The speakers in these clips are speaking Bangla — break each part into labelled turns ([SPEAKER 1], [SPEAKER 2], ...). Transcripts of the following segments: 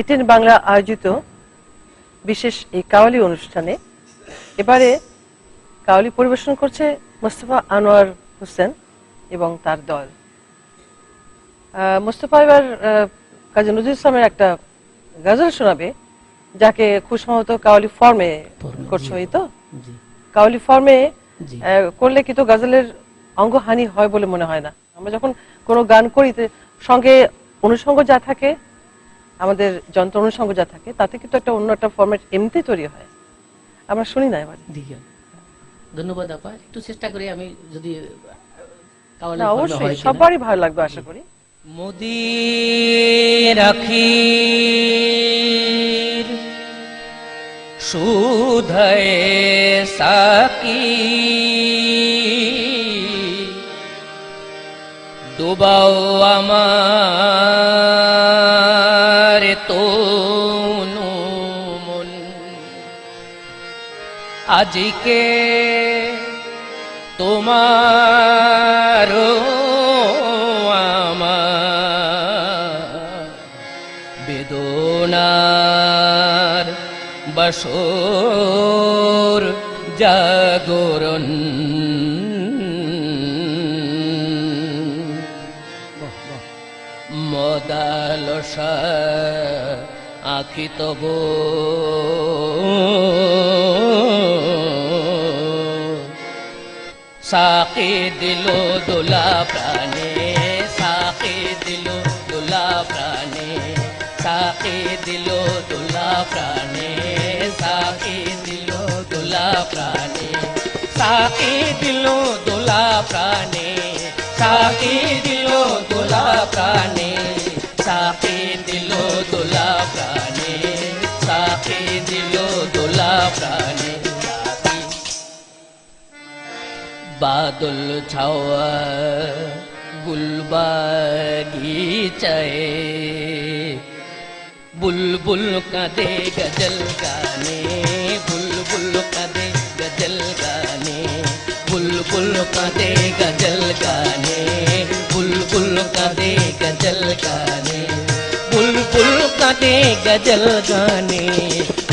[SPEAKER 1] এটিএন বাংলা আয়োজিত বিশেষ এই কাওয়ালি অনুষ্ঠানে এবারে কাওয়ালি পরিবেশন করছে মোস্তফা আনোয়ার হোসেন এবং তার দল। মোস্তফা এবার কাজী নজরুল ইসলামের একটা গজল শোনাবে, যাকে খুব সম্ভবত কাওয়ালি ফর্মে করছো। এই তো কাওয়ালি ফর্মে করলে কিন্তু গজলের অঙ্গহানি হয় বলে মনে হয় না। আমরা যখন কোনো গান করি সঙ্গে অনুষঙ্গ যা থাকে, আমাদের যন্ত্র অনুষঙ্গ যা থাকে, তাতে কিন্তু একটা অন্য একটা ফরম্যাট এমনিতেই তৈরি হয়। আমরা শুনি না এবার।
[SPEAKER 2] ধন্যবাদ আপা, একটু চেষ্টা করি আমি, যদি
[SPEAKER 1] অবশ্যই সবারই ভালো লাগবে আশা করি।
[SPEAKER 2] মোদির আখির সুধয়ে সাকি ডুবাও আমার তনু মন, আজকে তোমার আমার বেদনার বাসর জাগরণ, মদালসা আখি তব সাকি দিল দোলা প্রাণে, সাকি দিল দোলা প্রাণে, সাকি দিল দোলা প্রাণে, সাকি দিল দোলা প্রাণে, সাকি দিল দোলা প্রাণে, সাকি দিল দোলা প্রাণে, সাকি দিল দোলা প্রাণে, সাকি দিল দোলা প্রাণে। বাদল ছাওয়া গুলবাগিচায়ে বুলবুল কাঁদে গজল গানে, বুলবুল কাঁদে গজল গানে, বুলবুল কাঁদে গজল গানে, বুলবুল কাঁদে গজল গানে, বুলবুল কাঁদে গজল গানে,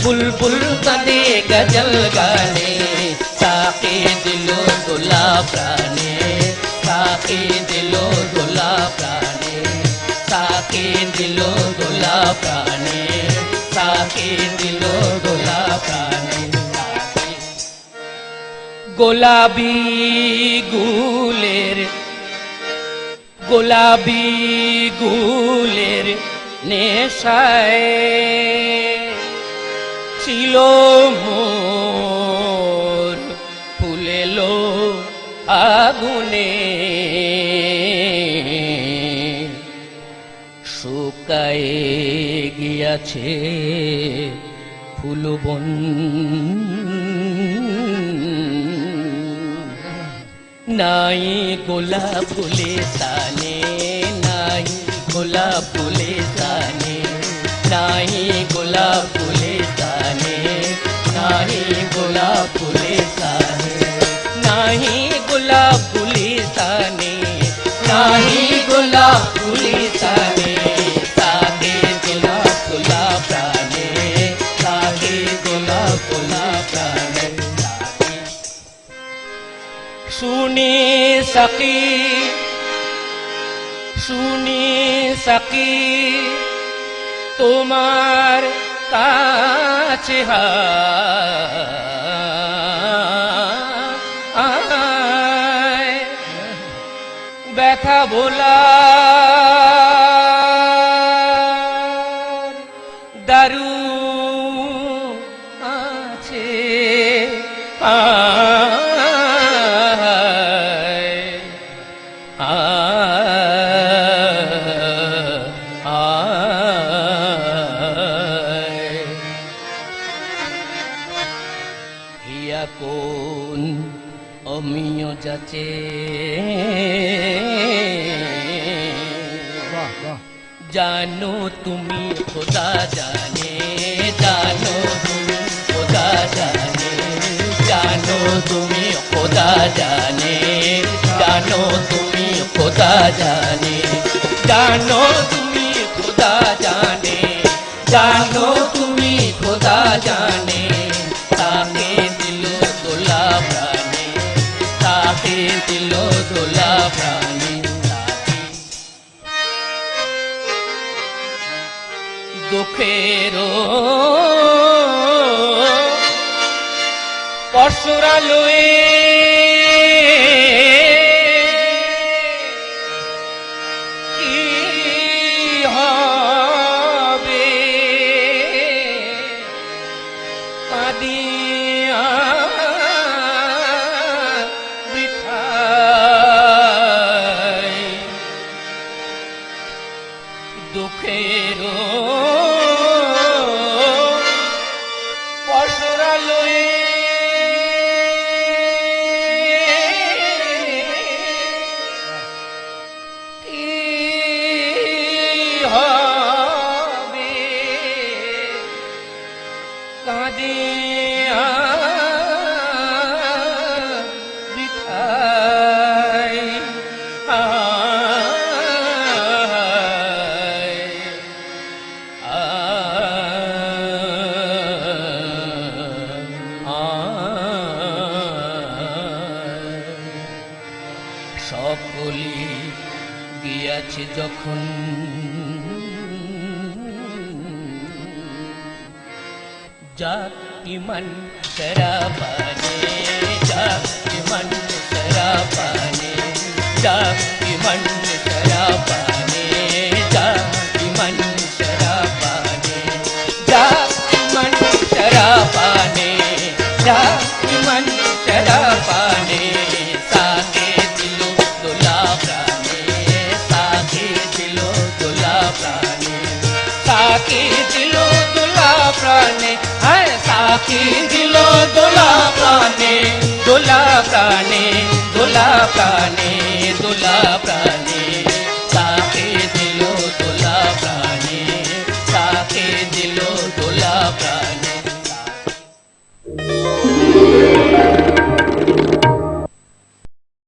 [SPEAKER 2] বুলবুল কাঁদে গজল গানে, সাকি দিলো দোলা প্রাণে, সাকি দিলো দোলা প্রাণে, সাকি দিলো দোলা প্রাণে, সাকি দিলো দোলা প্রাণে। গোলাপি গুলের, গোলাপি গুলের নেশায় ছিল মোর ফুলেলো আগুনে, শুকায়ে গিয়াছে ফুলবন, নাই গোলাপ ফুলে তানে, নাই গোলাপ ফুলে তানে, নাই গোলাপ ফুলে তানে, নাই গোলাপ ফুলে তানে, নাই গোলাপ ফুলে তানে, নাই গোলাপ ফুলে তানে, সাকে গোলাপ গোলাপ প্রাণে, সাকে গোলাপ গোলাপ প্রাণে। শুনি সাকি, শুনি সাকি তোমার কাছে হায়, ব্যথা ভোলা দারু আছে, হিয়া কোন অমিয় যাচে, জানো তুমি খোদা জানে, জানো তুমি খোদা জানে, জানো তুমি খোদা জানে, জানো তুমি খোদা জানে, জানো তুমি খোদা জানে, জানো তুমি খোদা জানে, তাকে দিল দোলা প্রাণে, তাকে দিল দোলা প্রাণে। দুঃখেরও পরশুরালুয়ে কি হবে কাঁদিয়া বৃথায়। দুঃখেরও পরশুরালুয়ে কাঁদিয়া বৃথায়। সকলে গিয়াছে যখন যাক ইমান সেরা পানে, যাক ইমান সেরা পানে, যাক ইমান সেরা পানে, যাক ইমান সেরা পানে, যাক ইমান সেরা পানে, যাক ইমান সেরা পানে। সাকে দিল দোলা প্রাণে, সাকে দিল দোলা প্রাণে, সাকে দিল দোলা প্রাণে, হায় সাকে দিল দোলা প্রাণে, দোলা প্রাণে, দোলা প্রাণে, দোলা প্রাণে।